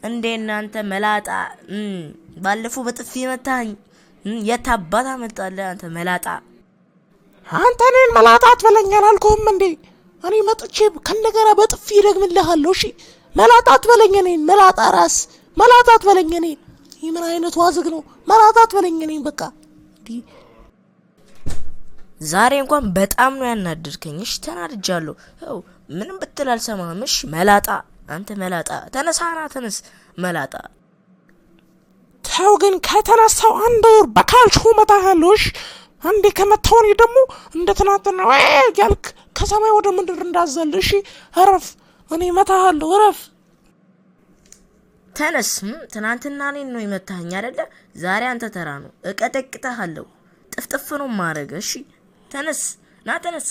እንዴ እናንተ መላጣ ባለፈው በጥፊ መታኝ የታባታ መጣለ አንተ መላጣ አንተ ነን መላጣ አትበለኝ አላልኩም እንዴ እኔ መጥቼ ከነገራ በጥፊ ደግምልሃለሁ እሺ መላጣ አትበለኝ እኔን መላጣ ራስ መላጣ አትበለኝ እኔን ይምን አይነት ዋዝግ ነው መላጣ አትበለኝ እኔን በቃ ዛሬ እንኳን በጣም ነው ያናደድከኝ እሺ ተናድጃለሁ ያው ምንም ብትል አልሰማህም እሺ መላጣ አንተ መላጣ ተነሳና ተነስ መላጣ ታው ግን ከተነሳው አንድ ወር በካልቾ መታሃለሽ አንዴ ከመታውኝ ደግሞ እንደተናጠና ያልክ ከሰማይ ወደ ምድር እንዳዘልሽ አረፍ እኔ መታሃለሁ አረፍ ተነስ ትናንትና እኔን ነው የመታኸኝ አይደለ ዛሬ አንተ ተራ ነው እቀጠቅጣለሁ ጥፍጥፍ ነው ማረግ እሺ ተነስ ና ተነስ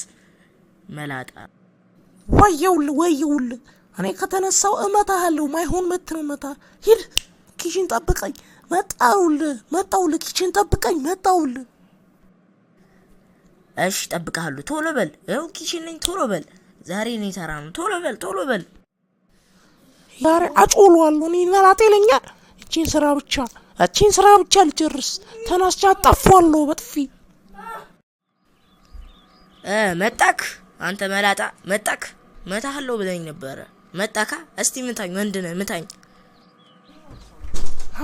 መላጣ ወየውል እኔ ከተነሳው እመታሃለሁ ማይሆን መት ነው መታ ሂድ ኪችን ጠብቀኝ መጣውል ኪችን ጠብቀኝ መጣውል እሺ ጠብቀሃለሁ ቶሎ በል ያው ኪችን ነኝ ቶሎ በል ዛሬ እኔ ተራ ነው ቶሎ በል ዛሬ አጮሏለሁ እኔ መላጣ ይለኛል እቺን ስራ ብቻ ልጨርስ ተናስቻ ጠፋለሁ በጥፊ መጣክ አንተ መላጣ መጣክ መታሃለሁ ብለኝ ነበር መጣካ እስቲ ምታኝ ወንድነ ምታኝ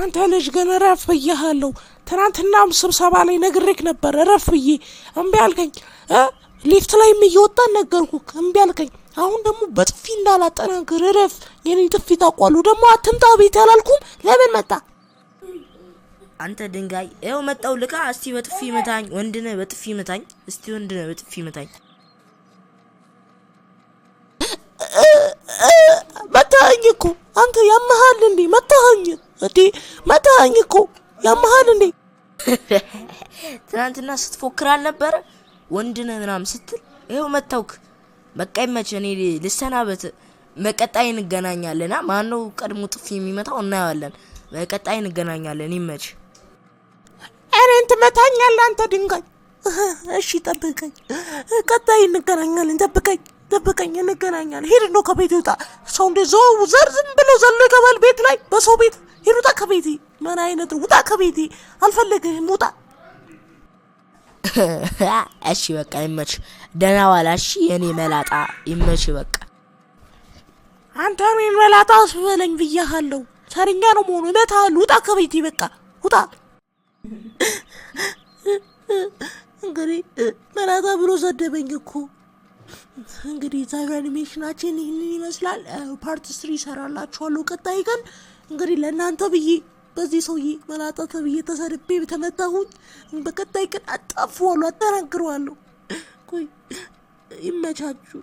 አንተ ልጅ ግን ረፍ ብያለሁ ትናንትናም ስብሰባ ላይ ነግሬክ ነበር ረፍ ብዬ እምቢ አልከኝ ሊፍት ላይ እየወጣን ነገርኩክ እምቢ አልከኝ አሁን ደግሞ በጥፊ እንዳላጠናግር ረፍ የኔ ጥፊ ታቋሉ ደግሞ አትምጣ ቤት ያላልኩም ለምን መጣ አንተ ድንጋይ ይኸው መጣው ልካ እስቲ በጥፊ ምታኝ ወንድነ በጥፊ ምታኝ እስቲ ወንድነ በጥፊ ምታኝ መታኝ እኮ አንተ ያመሃል እንዴ መታኝ እኮ ያመሃል እንዴ ትናንትና ስትፎክር አልነበረ ወንድነ ምናምን ስትል ይኸው መታውክ በቃ ይመች እኔ ልሰናበት በቀጣይ እንገናኛለና ማን ነው ቀድሞ ጥፊ የሚመታው እናያለን በቀጣይ እንገናኛለን ይመች እኔን ትመታኛለህ አንተ ድንጋይ እሺ ጠብቀኝ ቀጣይ እንገናኛለን ጠብቀኝ እንገናኛለን ሄድ ነው ከቤት ይውጣ ሰው እንደዛው ዝም ብሎ ዘሎ ይገባል ቤት ላይ በሰው ቤት ሄዱታ ከቤቴ ምን አይነት ውጣ ከቤቴ አልፈልግህም ውጣ እሺ በቃ ይመች ደህና ዋላ እሺ የኔ መላጣ ይመች በቃ አንተ ምን መላጣ አስበለኝ ብያለሁ ሰርኛ ነው ሞኑ መታሉ ውጣ ከቤቴ በቃ ውጣ እንግዲህ መላጣ ብሎ ዘደበኝ እኮ እንግዲህ ዛሬ አኒሜሽናችን ይሄንን ይመስላል ፓርት 3 ሰራላችኋለሁ ቀጣይ ቀን እንግዲህ ለእናንተ ብዬ በዚህ ሰውዬ መላጣ ተብዬ ተሰድቤ ተመታሁኝ በቀጣይ ቀን አጣፋለሁ አጠናግረዋለሁ ቆይ ይመቻችሁ